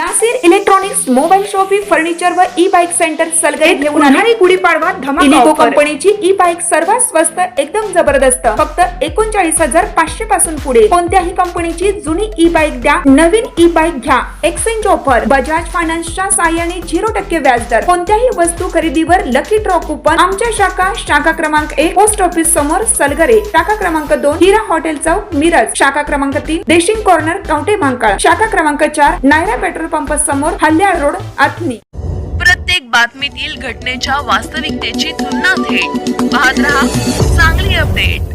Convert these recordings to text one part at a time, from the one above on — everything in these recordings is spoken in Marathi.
Nasir electronics mobile shoppy furniture व ई बाईक सेंटर सलगरे घेऊन आली गुढीपाडवा धमाका इलिको कंपनीची ई बाईक सर्वात स्वस्त एकदम जबरदस्त फक्त 39,500 पासून पुढे कोणत्याही कंपनीची जुनी ई बाईक द्या नवीन ई बाईक घ्या एक्सचेंज ऑफर बजाज फायनान्सच्या साहाय्याने 0% व्याजदर कोणत्याही वस्तू खरेदीवर लकी ड्रॉ कुपन आमच्या शाखा क्रमांक 1 पोस्ट ऑफिस समोर सलगरे शाखा क्रमांक 2 हिरा हॉटेल चौक मिरज शाखा क्रमांक 3 देशिंग कॉर्नर कवठे महांकाळ शाखा क्रमांक 4 नायरा पेट्रोल पंप समोर हल्याळ रोड आथनी। प्रत्येक बातमीतील घटनेच्या वास्तविकतेची तुलना थेट पाहत रहा चांगली अपडेट।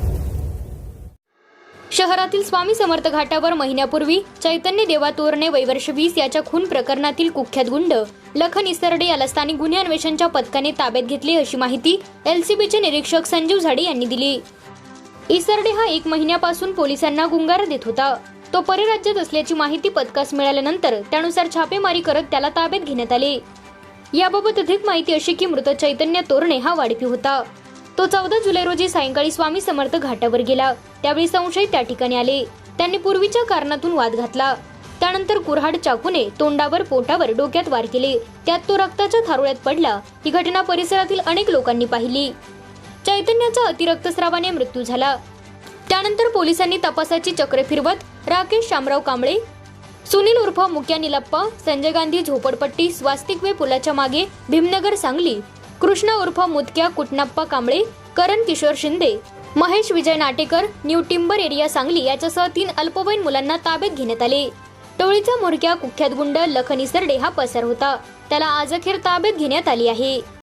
शहरातील स्वामी समर्थ घाटावर महिन्यापूर्वी चैतन्य देवा तोरणे वैवर्ष 20 याच्या खून प्रकरणातील कुख्यात गुंड लखन इसरडे याला स्थानिक गुन्हे अन्वेषणच्या पथकाने ताब्यात घेतले अशी माहिती एलसीबीचे निरीक्षक संजीव झाडे यांनी दिली। इसरडे हा 1 महिन्यापासून पोलिसांना गुंगारा देत होता। तो परराज्यात असल्याची माहिती पथकास मिळाल्यानंतर त्यानुसार छापेमारी करत त्याला ताब्यात घेण्यात आले। याबाबत अधिक माहिती अशी की मृत चैतन्य तोरणे हा वाढपी होता। तो 14 जुलै रोजी सायंकाळी स्वामी समर्थ घाटावर गेला। त्यावेळी संशयित त्या ठिकाणी आले। त्यांनी पूर्वीच्या कारणातून वाद घातला। त्यानंतर कुऱ्हाड चाकूने तोंडावर पोटावर डोक्यात वार केले। त्यात तो रक्ताच्या थारोळ्यात पडला। ही घटना परिसरातील अनेक लोकांनी पाहिली। चैतन्याचा अतिरक्तस्रावाने मृत्यू झाला। त्यानंतर पोलिसांनी तपासाची चक्र फिरवत राकेश शामराव कांबळे सुनील उर्फ मुक्या निलप्पा संजय गांधी झोपडपट्टी स्वास्तिक वे पुलाच्या मागे भीमनगर सांगली कृष्णा उर्फ Mudakya Kutnappa Kamble Karan Kishore Shinde Mahesh Vijay Natekar New Timber Area Sangli याच्यासह 3 अल्पवयीन मुलांना ताब्यात घेण्यात आले। टोळीचा म्होरक्या कुख्यात गुंड लखन इसरडे हा पसार होता। त्याला आज अखेर ताब्यात घेण्यात आली आहे।